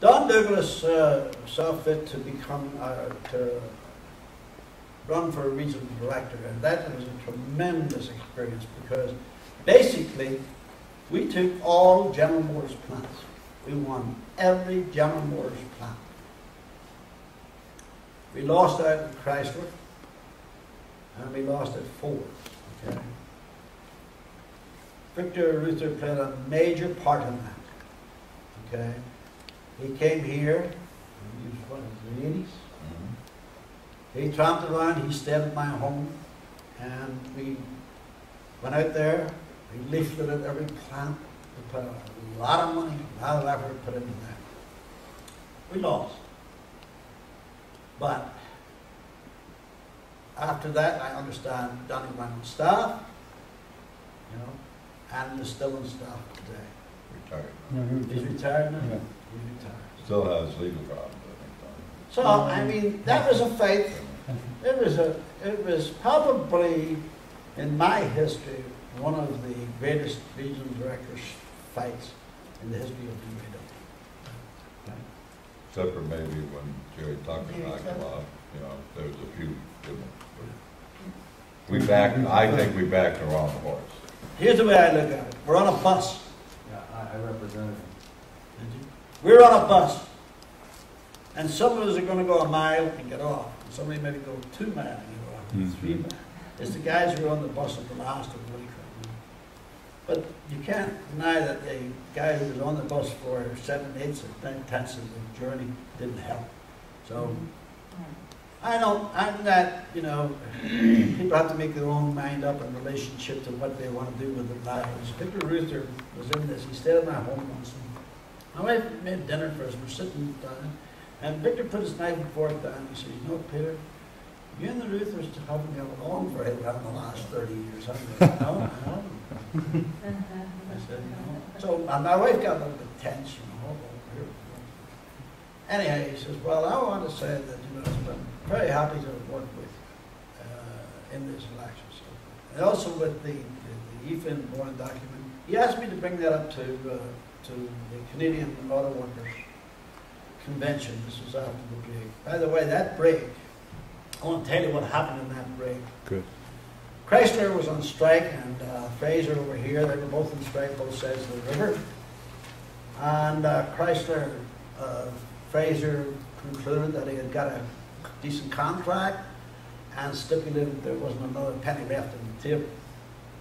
Don Douglas saw fit to become, to run for a regional director, and that was a tremendous experience because basically we took all General Motors plants. We won every General Motors plant. We lost out at Chrysler, and we lost at Ford. Okay. Victor Reuther played a major part in that. Okay. He came here, he was what, in the 80s? He tramped around, he stayed at my home, and we went out there, we leafleted every plant, we put a lot of money, a lot of effort put into that. We lost. But after that, I understand Donnie went on staff, you know, and is still on staff today. Retired. He's retired now? Yeah. He's retired. Still has legal problems, I think. So, I mean, that was a fight. It was probably, in my history, one of the greatest regional directors' fights in the history of the UAW. Except for maybe when Jerry Tucker knocked him off, you know, there was a few different. I think we backed the wrong horse. Here's the way I look at it. We're on a bus. Yeah, I represented him. We're on a bus. And some of us are going to go a mile and get off. And somebody maybe go 2 miles and get off, 3 miles. It's the guys who are on the bus at the last of the week. But you can't deny that the guy who was on the bus for 7/8 or 9/10 of the journey didn't help. So I know that, you know, people have to make their own mind up in relationship to what they want to do with their lives. Victor Reuther was in this. He stayed at my home once. My wife made dinner for us. We're sitting down, and Victor put his knife and fork down. He said, "You know, Peter, you and the Ruthers haven't got along very well in the last 30 years, have you?" No, no. I said, "No." So my wife got a little bit tense, you know. Anyhow, he says, "Well, I want to say that, you know, I've been very happy to have worked with you in this election." So, and also with the Efin Warren document, he asked me to bring that up to the Canadian Auto Workers Convention. This was after the break. By the way, that break, I want to tell you what happened in that break. Good. Chrysler was on strike, and Fraser over here, they were both on strike, both sides of the river. And Fraser concluded that he had got a decent contract and stipulated there wasn't another penny left on the table.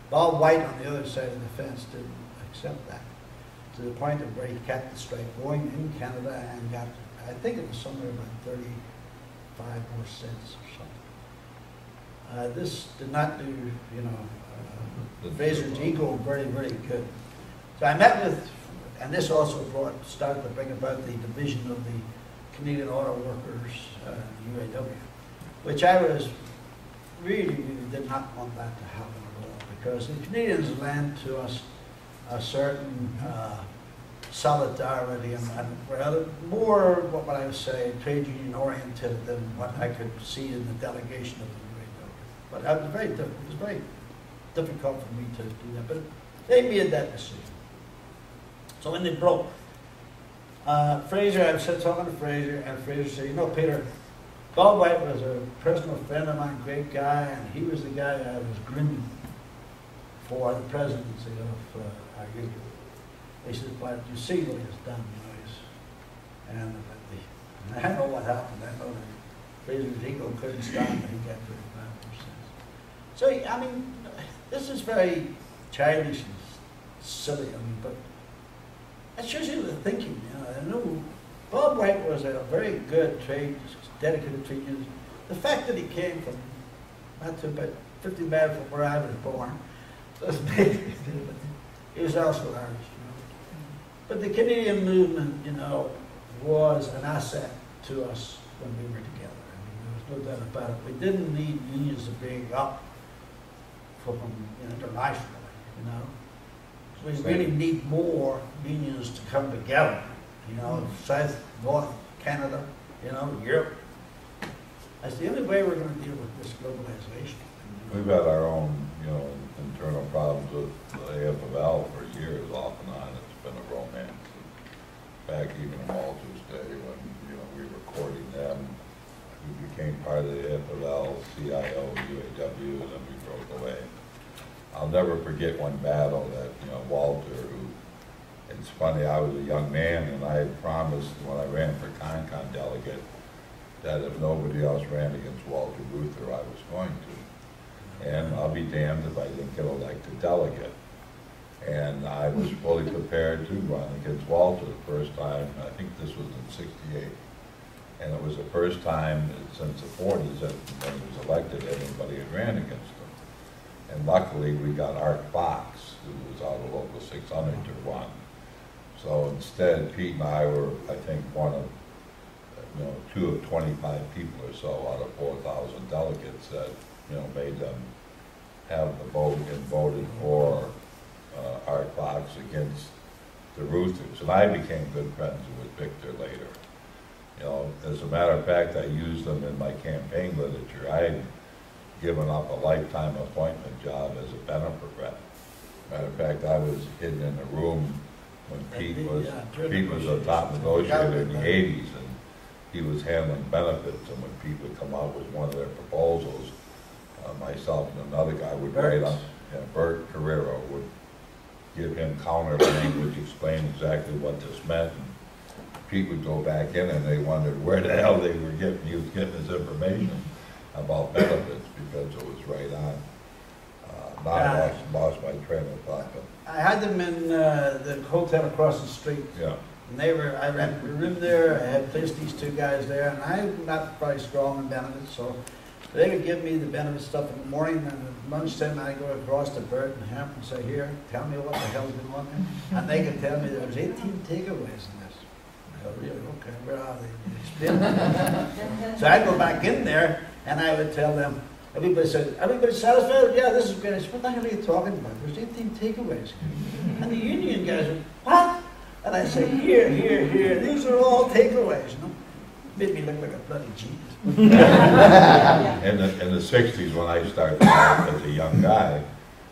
Bob White on the other side of the fence didn't accept that, to the point of where he kept the strike going in Canada and got, I think it was somewhere about 35 more cents or something. This did not do, you know, Fraser's ego very, very good. So I met with, and this also started to bring about the division of the Canadian Auto Workers, UAW, which I was really did not want that to happen at all, because the Canadians lent to us a certain solidarity and well, more what I would say trade union oriented than what I could see in the delegation of the UAW. But it was very difficult for me to do that. But they made that decision. So when they broke, Fraser, I was talking to Fraser, and Fraser said, "You know, Peter, Bob White was a personal friend of mine, great guy, and he was the guy I was grooming for the presidency of our union." He said, "But you see what he's done, you know." And I know what happened. I know that Fraser's ego couldn't stand that he got 35%. So, I mean, this is very childish and silly, I mean, but that shows you the thinking, you know. I know Bob White was a very good dedicated trade union. The fact that he came from, not to about 50 miles from where I was born, doesn't make a difference. He was also Irish, you know. But the Canadian movement, you know, was an asset to us when we were together. I mean, there was no doubt about it. We didn't need unions to bring up from internationally, you know. We really need more unions to come together, you know, South, North, Canada, you know, Europe. That's the only way we're going to deal with this globalization. We've had our own, you know, internal problems with the AFL for years, off and on. It's been a romance. Back even in Walter's day when, you know, we were courting them. We became part of the AFL, CIO, UAW, and then we broke away. I'll never forget one battle that, you know, Walter, who, it's funny, I was a young man and I had promised when I ran for Concon delegate that if nobody else ran against Walter Reuther, I was going to. And I'll be damned if I didn't get elected delegate. And I was fully prepared to run against Walter the first time. I think this was in '68. And it was the first time since the 40s that when he was elected, anybody had ran against him. And luckily, we got Art Fox, who was out of Local 600 to run. So instead, Pete and I were, I think, one of, you know, 2 of 25 people or so out of 4,000 delegates that, you know, made them have the vote and voted for Art Fox against the Ruthers. And I became good friends with Victor later. You know, as a matter of fact, I used them in my campaign literature. I had given up a lifetime appointment job as a benefit rep. Matter of fact, I was hidden in a room when Pete was a top negotiator in the '80s, and he was handling benefits. And when Pete would come out with one of their proposals, myself and another guy would write on. Bert Carrero would give him counter language, explain exactly what this meant. And Pete would go back in, and they wondered where the hell they were getting. He was getting his information about benefits because it was right on. Lost my train of thought. But I had them in the hotel across the street. yeah. And they were, I rented a room there, I had placed these 2 guys there, and I'm not very strong in benefits, so they would give me the benefit stuff in the morning, and at lunchtime I'd go across to Bert and Hamp and say, here, tell me what the hell's going on there. And they could tell me there was 18 takeaways in this. I go, really? Okay, where are they? So I'd go back in there, and I would tell them, everybody said, everybody satisfied? Yeah, this is great. I said, what the hell are you talking about? There's 18 takeaways. And the union guys went, what? And I say, here, these are all takeaways, you know. Made me look like a bloody genius. In the 60s, when I started out as a young guy,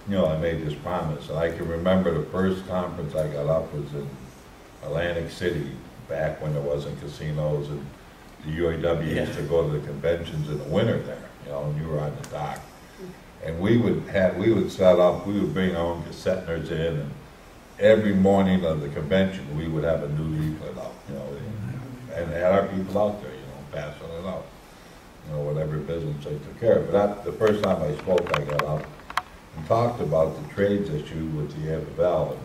you know, I made this promise. And I can remember the first conference I got up was in Atlantic City, back when there wasn't casinos, and the UAW used to go to the conventions in the winter there, you know, and you were on the dock. And we would set up, we would bring our own cassetters in, and every morning of the convention, we would have a new leaflet out, you know, and had our people out there, you know, passing it out, you know, whatever business they took care of. But the first time I spoke, I got up and talked about the trades issue with the AFL, and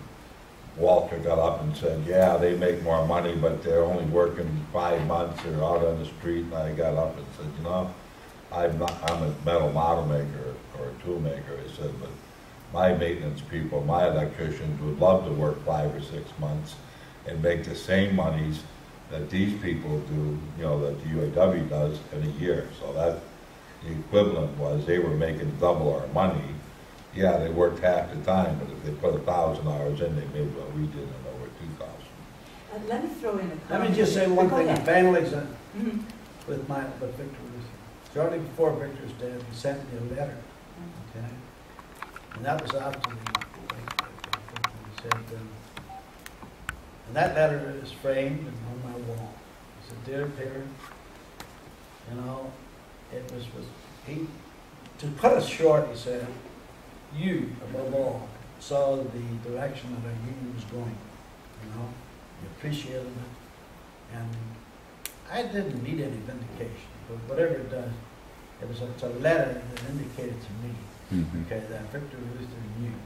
Walter got up and said, yeah, they make more money, but they're only working 5 months, they're out on the street. And I got up and said, you know, I'm a metal model maker or a tool maker. I said, but my maintenance people, my electricians would love to work 5 or 6 months and make the same monies that these people do, you know, that the UAW does in a year. So that the equivalent was they were making double our money. Yeah, they worked half the time, but if they put 1,000 hours in, they made what we did in over 2,000. Let me throw in a comment. Let me just say one thing, ahead. finally, with Victor Ruth. Shortly before Victor's death, he sent me a letter, okay? And that was after the he said, and that letter is framed and on my wall. He said, dear Peter, you know, it was he, to put it short, he said, you, above all, saw the direction that our union was going, you know, you appreciated it, and I didn't need any vindication, but whatever it does, it's a letter that indicated to me, okay, that Victor Reuther knew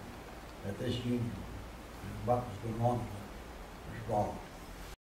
that this union, and what was going on with it, was wrong.